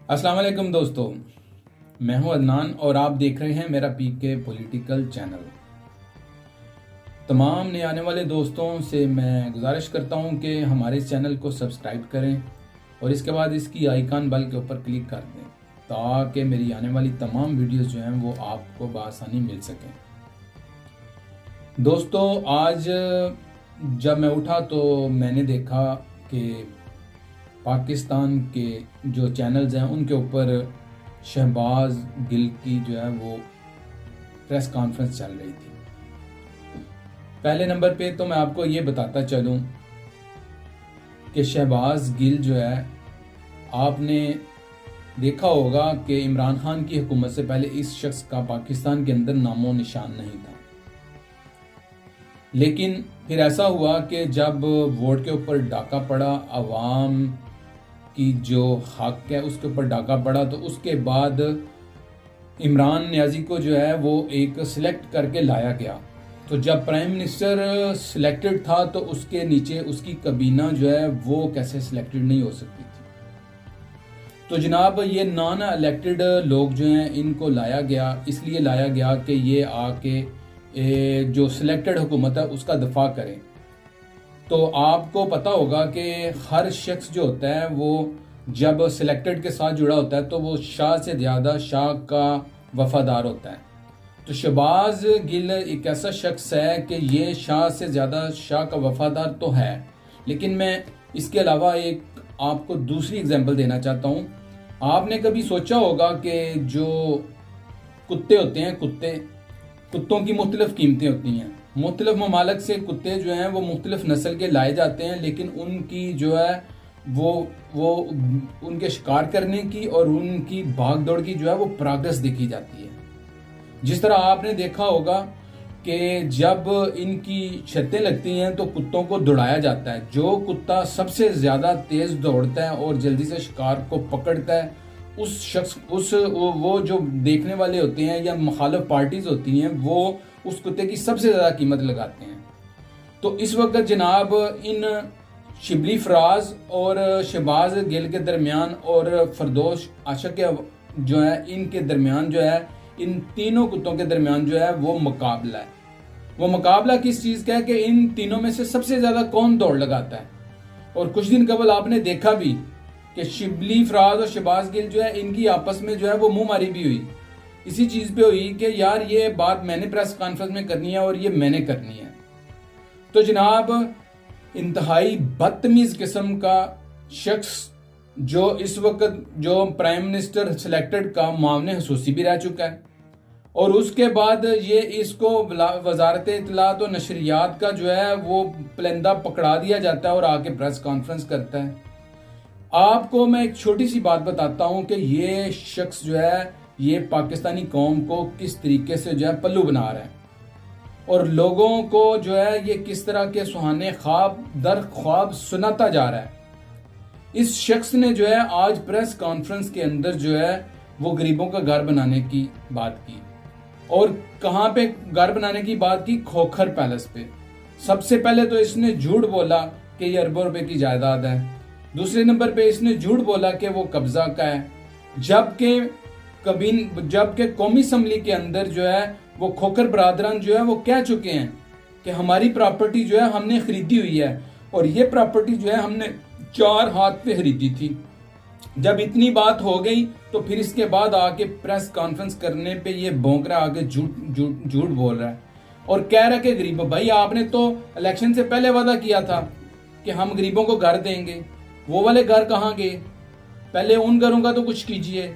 अस्सलाम वालेकुम दोस्तों, मैं हूं अदनान और आप देख रहे हैं मेरा पीके पॉलिटिकल चैनल। तमाम नए आने वाले दोस्तों से मैं गुजारिश करता हूं कि हमारे इस चैनल को सब्सक्राइब करें और इसके बाद इसकी आइकन बेल के ऊपर क्लिक कर दें ताकि मेरी आने वाली तमाम वीडियोस जो हैं वो आपको बआसानी मिल सकें। दोस्तों, आज जब मैं उठा तो मैंने देखा कि पाकिस्तान के जो चैनल्स हैं उनके ऊपर शहबाज गिल की जो है वो प्रेस कॉन्फ्रेंस चल रही थी। पहले नंबर पे तो मैं आपको ये बताता चलूं कि शहबाज गिल जो है, आपने देखा होगा कि इमरान खान की हुकूमत से पहले इस शख्स का पाकिस्तान के अंदर नामो निशान नहीं था। लेकिन फिर ऐसा हुआ कि जब वोट के ऊपर डाका पड़ा, अवाम की जो हक है उसके ऊपर डाका पड़ा, तो उसके बाद इमरान नियाजी को जो है वो एक सिलेक्ट करके लाया गया। तो जब प्राइम मिनिस्टर सिलेक्टेड था तो उसके नीचे उसकी कबीना जो है वो कैसे सिलेक्टेड नहीं हो सकती थी। तो जनाब, ये नॉन इलेक्टेड लोग जो हैं इनको लाया गया, इसलिए लाया गया कि ये आके जो सिलेक्टेड हुकूमत है उसका दफा करें। तो आपको पता होगा कि हर शख्स जो होता है वो जब सिलेक्टेड के साथ जुड़ा होता है तो वो शाह से ज़्यादा शाह का वफादार होता है। तो शहबाज गिल एक ऐसा शख्स है कि ये शाह से ज़्यादा शाह का वफादार तो है। लेकिन मैं इसके अलावा एक आपको दूसरी एग्जांपल देना चाहता हूँ। आपने कभी सोचा होगा कि जो कुत्ते होते हैं, कुत्तों की मुख्तलिफ कीमतें होती हैं। मुख्तलिफ ममालिक से कुत्ते जो हैं वो मुख्तलिफ नस्ल के लाए जाते हैं, लेकिन उनकी जो है वो उनके शिकार करने की और उनकी भाग दौड़ की जो है वो प्रोग्रेस देखी जाती है। जिस तरह आपने देखा होगा कि जब इनकी शर्तें लगती हैं तो कुत्तों को दौड़ाया जाता है। जो कुत्ता सबसे ज़्यादा तेज़ दौड़ता है और जल्दी से शिकार को पकड़ता है, उस शख्स वो जो देखने वाले होते हैं या मुखालिफ पार्टीज होती हैं वो उस कुत्ते की सबसे ज़्यादा कीमत लगाते हैं। तो इस वक्त जनाब इन शिबली फराज और शहबाज गिल के दरमियान और फरदोश आशक के जो है इनके दरमियान जो है, इन तीनों कुत्तों के दरमियान जो है वो मुकाबला है। वो मुकाबला किस चीज़ का है कि इन तीनों में से सबसे ज़्यादा कौन दौड़ लगाता है। और कुछ दिन कबल आपने देखा भी कि शिबली फराज और शहबाज गिल जो है इनकी आपस में जो है वो मुंह मारी भी हुई। इसी चीज़ पे हुई कि यार ये बात मैंने प्रेस कॉन्फ्रेंस में करनी है और ये मैंने करनी है। तो जनाब, इंतहाई बदतमीज़ किस्म का शख्स जो इस वक्त जो प्राइम मिनिस्टर सिलेक्टेड का मामले खसूसी भी रह चुका है, और उसके बाद ये इसको वजारत इत्तलात और नशरियात का जो है वो पलंदा पकड़ा दिया जाता है और आके प्रेस कॉन्फ्रेंस करता है। आपको मैं एक छोटी सी बात बताता हूं कि ये शख्स जो है ये पाकिस्तानी कौम को किस तरीके से जो है पल्लू बना रहा है और लोगों को जो है ये किस तरह के सुहाने ख्वाब दर ख्वाब सुनाता जा रहा है। इस शख्स ने जो है आज प्रेस कॉन्फ्रेंस के अंदर जो है वो गरीबों का घर बनाने की बात की। और कहाँ पे घर बनाने की बात की? खोखर पैलेस पे। सबसे पहले तो इसने झूठ बोला कि ये अरबों रुपए की जायदाद है। दूसरे नंबर पे इसने झूठ बोला कि वो कब्जा का है, जबकि कौमी असम्बली के अंदर जो है वो खोखर बरादरान जो है वो कह चुके हैं कि हमारी प्रॉपर्टी जो है हमने खरीदी हुई है और ये प्रॉपर्टी जो है हमने 4 हाथ पे खरीदी थी। जब इतनी बात हो गई तो फिर इसके बाद आके प्रेस कॉन्फ्रेंस करने पे ये भौंक रहा, आगे झूठ बोल रहा है और कह रहा है कि गरीब भाई आपने तो इलेक्शन से पहले वादा किया था कि हम गरीबों को घर देंगे। वो वाले घर कहाँ गए? पहले उन घरों का तो कुछ कीजिए।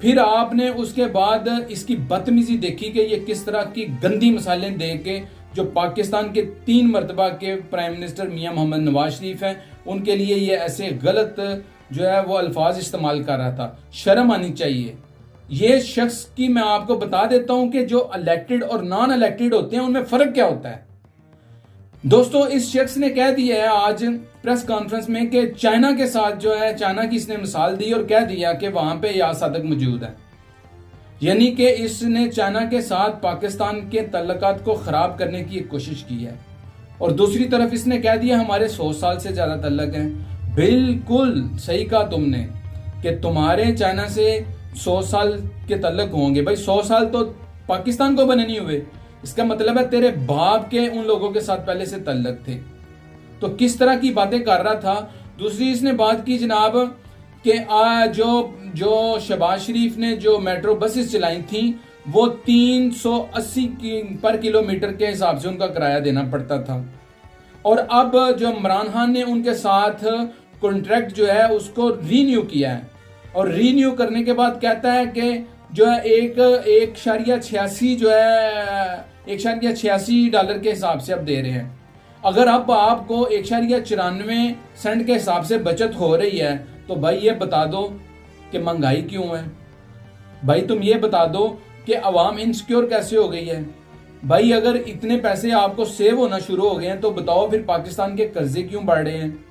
फिर आपने उसके बाद इसकी बदतमीजी देखी कि ये किस तरह की गंदी मिसालें दे के जो पाकिस्तान के 3 मरतबा के प्राइम मिनिस्टर मियां मोहम्मद नवाज शरीफ हैं उनके लिए ये ऐसे गलत जो है वो अल्फाज इस्तेमाल कर रहा था। शर्म आनी चाहिए। ये शख्स की मैं आपको बता देता हूं कि जो इलेक्टेड और नॉन इलेक्टेड होते हैं उनमें फर्क क्या होता है। दोस्तों, इस शख्स ने कह दिया है आज प्रेस कॉन्फ्रेंस में कि चाइना के साथ जो है, चाइना की इसने मिसाल दी और कह दिया कि वहां पे याद सादक मौजूद है। यानी कि इसने चाइना के साथ पाकिस्तान के तल्लुकात को खराब करने की कोशिश की है। और दूसरी तरफ इसने कह दिया हमारे 100 साल से ज्यादा तल्लक हैं। बिल्कुल सही कहा तुमने कि तुम्हारे चाइना से 100 साल के तल्लक होंगे। भाई 100 साल तो पाकिस्तान को बने नहीं हुए, इसका मतलब है तेरे बाप के उन लोगों के साथ पहले से तल्लक थे। तो किस तरह की बातें कर रहा था। दूसरी इसने बात की जनाब कि जो शहबाज शरीफ ने जो मेट्रो बसेस चलाई थी वो 380 पर किलोमीटर के हिसाब से उनका किराया देना पड़ता था, और अब जो इमरान खान ने उनके साथ कॉन्ट्रैक्ट जो है उसको रीन्यू किया है, और रीन्यू करने के बाद कहता है कि जो है एक शरिया 86 जो है $1.86 के हिसाब से अब दे रहे हैं। अगर अब आपको 1.94 के हिसाब से बचत हो रही है तो भाई ये बता दो कि महंगाई क्यों है। भाई तुम ये बता दो कि अवाम इनसिक्योर कैसे हो गई है। भाई अगर इतने पैसे आपको सेव होना शुरू हो गए हैं तो बताओ फिर पाकिस्तान के कर्जे क्यों बढ़ रहे हैं।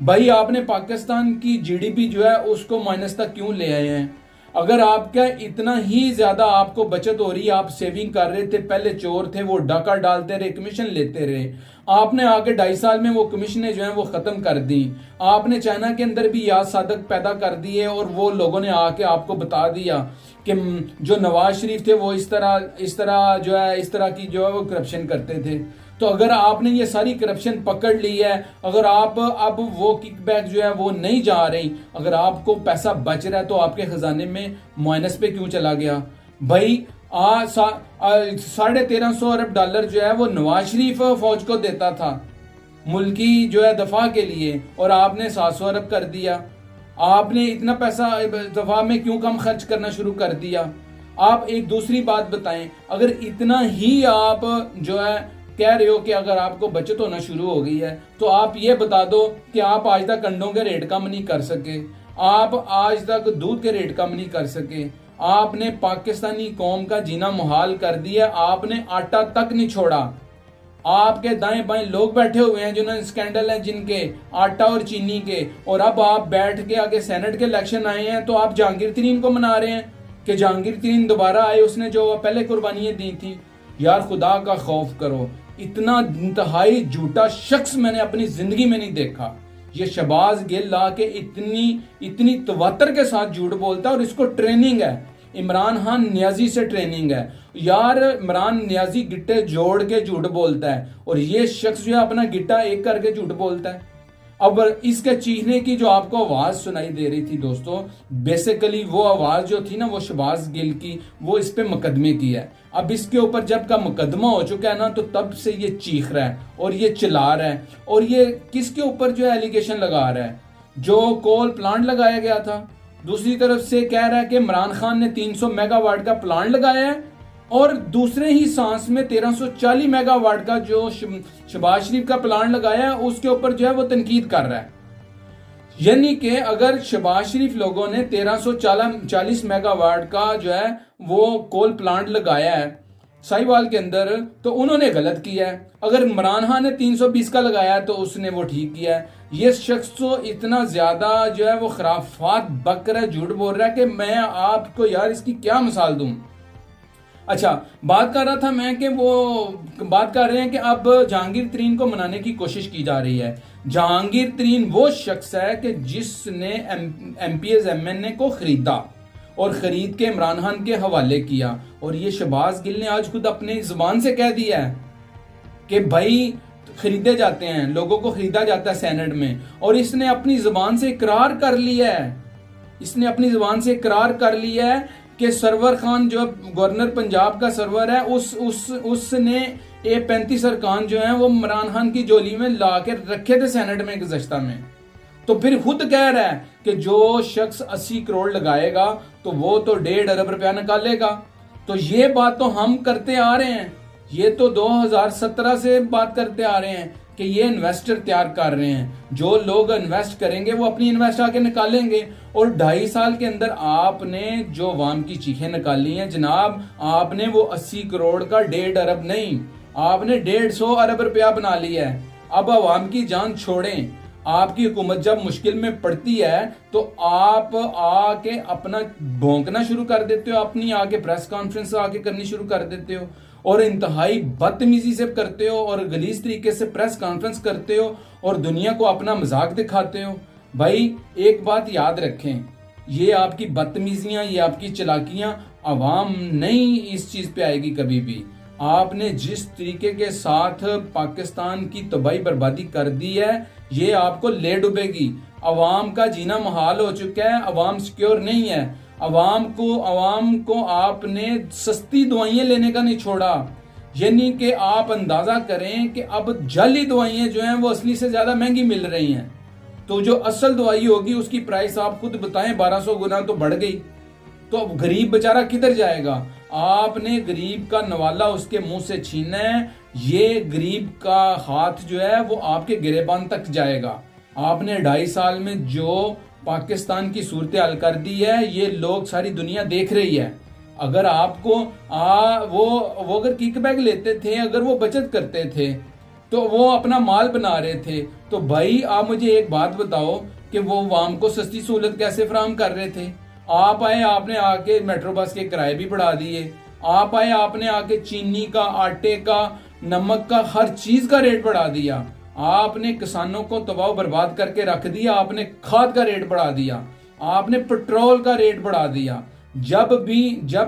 भाई आपने पाकिस्तान की जीडीपी जो है उसको माइनस तक क्यों ले आए हैं। अगर आपका इतना ही ज्यादा आपको बचत हो रही है, आप सेविंग कर रहे थे, पहले चोर थे वो डाका डालते रहे, कमीशन लेते रहे, आपने आगे 2.5 साल में वो कमीशनें जो है वो खत्म कर दी। आपने चाइना के अंदर भी याद साधक पैदा कर दिए और वो लोगों ने आके आपको बता दिया कि जो नवाज शरीफ थे वो इस तरह की जो है वो करप्शन करते थे। तो अगर आपने ये सारी करप्शन पकड़ ली है, अगर आप अब वो किकबैक जो है वो नहीं जा रही, अगर आपको पैसा बच रहा है तो आपके खजाने में माइनस पे क्यों चला गया। भाई 1350 अरब डॉलर जो है वो नवाज शरीफ फौज को देता था मुल्की जो है दफा के लिए, और आपने 700 अरब कर दिया। आपने इतना पैसा दफा में क्यों कम खर्च करना शुरू कर दिया। आप एक दूसरी बात बताएं, अगर इतना ही आप जो है कह रहे हो कि अगर आपको बचत होना शुरू हो गई है तो आप ये बता दो कि आप आज तक अंडों के रेट कम नहीं कर सके, आप आज तक दूध के रेट कम नहीं कर सके, आपने पाकिस्तानी कौम का जीना मुहाल कर दिया, आपने आटा तक नहीं छोड़ा। आपके दाएं बाएं लोग बैठे हुए हैं जिन्होंने स्कैंडल है जिनके आटा और चीनी के, और अब आप बैठ के आगे सेनेट के इलेक्शन आए हैं तो आप जहांगीर तरीन को मना रहे हैं कि जहांगीर तरीन दोबारा आए, उसने जो पहले कुर्बानियां दी थी। यार खुदा का खौफ करो, इतना इंतहाई झूठा शख्स मैंने अपनी जिंदगी में नहीं देखा। ये शहबाज गिल ला के इतनी तवत्तर के साथ झूठ बोलता है, और इसको ट्रेनिंग है, इमरान खान न्याजी से ट्रेनिंग है। यार इमरान न्याजी गिट्टे जोड़ के झूठ बोलता है, और ये शख्स जो है अपना गिट्टा एक करके झूठ बोलता है। अब इसके चीखने की जो आपको आवाज सुनाई दे रही थी दोस्तों, बेसिकली वो आवाज जो थी ना वो शहबाज गिल की, वो इस पे मुकदमे की है। अब इसके ऊपर जब का मुकदमा हो चुका है ना तो तब से ये चीख रहा है और ये चिल्ला रहा है, और ये किसके ऊपर जो है एलिगेशन लगा रहा है, जो कोल प्लांट लगाया गया था। दूसरी तरफ से कह रहा है कि इमरान खान ने 300 मेगावाट का प्लांट लगाया है, और दूसरे ही सांस में 1340 मेगावाट का जो शहबाज शरीफ का प्लांट लगाया है उसके ऊपर जो है वो तनकीद कर रहा है। यानी कि अगर शहबाज शरीफ लोगों ने 1340 मेगावाट का जो है वो कोल प्लांट लगाया है साहिवाल के अंदर तो उन्होंने गलत किया है, अगर इमरान खान ने 320 का लगाया है तो उसने वो ठीक किया है। ये शख्स तो इतना ज्यादा जो है वो खराफात बक रहा है, झूठ बोल रहा है कि मैं आपको यार इसकी क्या मिसाल दूं। अच्छा, बात कर रहा था मैं कि वो बात कर रहे हैं कि अब जहांगीर तरीन को मनाने की कोशिश की जा रही है। जहांगीर तरीन वो शख्स है कि जिसने एमपीएस एमएनए को खरीदा और खरीद के इमरान खान के हवाले किया, और ये शहबाज गिल ने आज खुद अपने जुबान से कह दिया है कि भाई खरीदे जाते हैं, लोगों को खरीदा जाता है सेनेट में, और इसने अपनी जुबान से इकरार कर लिया है, इसने अपनी जुबान से इकरार कर लिया है कि सरवर खान जो गवर्नर पंजाब का सरवर है उसने A35 अरकान जो है वो इमरान खान की जोली में ला के रखे थे सेनेट में गुज़श्ता में। तो फिर खुद कह रहा है कि जो शख्स 80 करोड़ लगाएगा तो वो तो 1.5 अरब रुपया निकालेगा। तो ये बात तो हम करते आ रहे हैं, ये तो 2017 से बात करते आ रहे हैं कि ये इन्वेस्टर तैयार कर रहे हैं, जो लोग इन्वेस्ट करेंगे वो अपनी इन्वेस्ट आके निकालेंगे। और 2.5 साल के अंदर आपने जो अवाम की चीखें निकाली हैं जनाब, आपने वो 80 करोड़ का 1.5 अरब नहीं, आपने 150 अरब रुपया बना लिया है। अब अवाम की जान छोड़ें, आपकी हुकूमत जब मुश्किल में पड़ती है तो आप आके अपना भौंकना शुरू कर देते हो, अपनी आके प्रेस कॉन्फ्रेंस आके करनी शुरू कर देते हो, और इंतहाई बदतमीजी से करते हो और गलीज तरीके से प्रेस कॉन्फ्रेंस करते हो और दुनिया को अपना मजाक दिखाते हो। भाई एक बात याद रखें, ये आपकी बदतमीजियां, ये आपकी चालाकियां, अवाम नहीं इस चीज पे आएगी कभी भी। आपने जिस तरीके के साथ पाकिस्तान की तबाही बर्बादी कर दी है, ये आपको ले डूबेगी। अवाम का जीना मुहाल हो चुका है, अवाम सिक्योर नहीं है। अवाम को आपने सस्ती दवाइयां लेने का नहीं छोड़ा, यानी कि आप अंदाजा करें कि अब जाली दवाइयां जो हैं वो असली से ज्यादा महंगी मिल रही हैं। तो जो असल दवाई होगी उसकी प्राइस आप खुद बताएं 1200 गुना तो बढ़ गई। तो अब गरीब बेचारा किधर जाएगा? आपने गरीब का नवाला उसके मुंह से छीना है। ये गरीब का हाथ जो है वो आपके गिरेबान तक जाएगा। आपने 2.5 साल में जो पाकिस्तान की सूरत हाल कर दी है, ये लोग सारी दुनिया देख रही है। अगर आपको वो अगर किकबैक लेते थे, अगर वो बचत करते थे, तो वो अपना माल बना रहे थे, तो भाई आप मुझे एक बात बताओ कि वो आवाम को सस्ती सहूलत कैसे फराहम कर रहे थे? आप आए, आपने आके मेट्रो बस के किराए भी बढ़ा दिए। आप आए, आपने आके चीनी का, आटे का, नमक का, हर चीज का रेट बढ़ा दिया। आपने किसानों को तबाह बर्बाद करके रख दिया। आपने खाद का रेट बढ़ा दिया, आपने पेट्रोल का रेट बढ़ा दिया। जब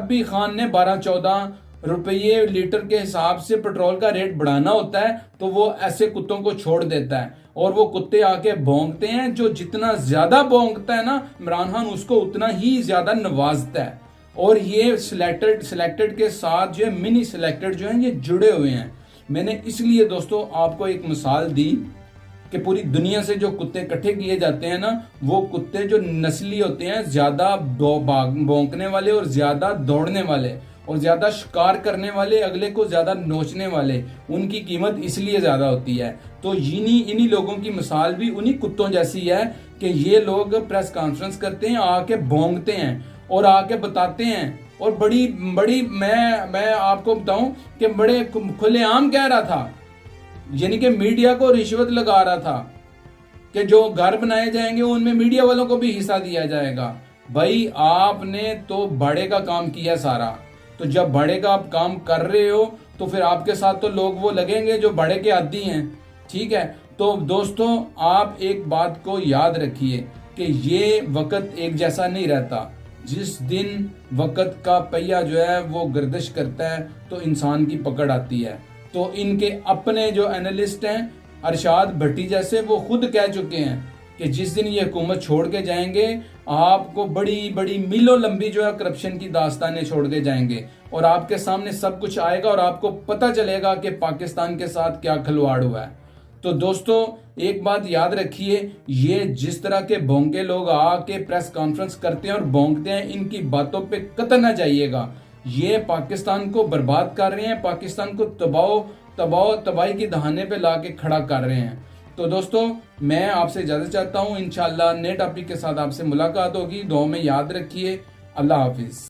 भी खान ने 12-14 रुपये लीटर के हिसाब से पेट्रोल का रेट बढ़ाना होता है, तो वो ऐसे कुत्तों को छोड़ देता है और वो कुत्ते आके भौंकते हैं। जो जितना ज्यादा भौंकता है ना इमरान खान, उसको उतना ही ज्यादा नवाजता है। और ये सिलेक्टेड के साथ जो है मिनी सिलेक्टेड जो है ये जुड़े हुए हैं। मैंने इसलिए दोस्तों आपको एक मिसाल दी कि पूरी दुनिया से जो कुत्ते इकट्ठे किए जाते हैं ना, वो कुत्ते जो नस्ली होते हैं, ज्यादा भौंकने वाले और ज्यादा दौड़ने वाले और ज्यादा शिकार करने वाले, अगले को ज्यादा नोचने वाले, उनकी कीमत इसलिए ज्यादा होती है। तो इन्हीं लोगों की मिसाल भी उन्हीं कुत्तों जैसी है कि ये लोग प्रेस कॉन्फ्रेंस करते हैं, आके भौंकते हैं और आके बताते हैं। और बड़ी मैं आपको बताऊं कि बड़े खुलेआम कह रहा था, यानी कि मीडिया को रिश्वत लगा रहा था कि जो घर बनाए जाएंगे उनमें मीडिया वालों को भी हिस्सा दिया जाएगा। भाई आपने तो बड़े का काम किया सारा, तो जब बड़े का आप काम कर रहे हो तो फिर आपके साथ तो लोग वो लगेंगे जो बड़े के आदी हैं। ठीक है, तो दोस्तों आप एक बात को याद रखिए कि ये वक्त एक जैसा नहीं रहता। जिस दिन वक्त का पहिया जो है वो गर्दिश करता है तो इंसान की पकड़ आती है। तो इनके अपने जो एनालिस्ट हैं अरशाद भट्टी जैसे, वो खुद कह चुके हैं कि जिस दिन ये हुकूमत छोड़ के जाएंगे, आपको बड़ी बड़ी मीलों लंबी जो है करप्शन की दास्तानें छोड़ के जाएंगे और आपके सामने सब कुछ आएगा और आपको पता चलेगा कि पाकिस्तान के साथ क्या खिलवाड़ हुआ है। तो दोस्तों एक बात याद रखिए, ये जिस तरह के भोंके लोग आके प्रेस कॉन्फ्रेंस करते हैं और भोंकते हैं, इनकी बातों पे कतई ना जाइएगा। ये पाकिस्तान को बर्बाद कर रहे हैं, पाकिस्तान को तबाही की दहाने पे लाके खड़ा कर रहे हैं। तो दोस्तों मैं आपसे इजाजत चाहता हूँ। इंशाल्लाह नए टॉपिक के साथ आपसे मुलाकात होगी। दुआ में याद रखिए। अल्लाह हाफिज।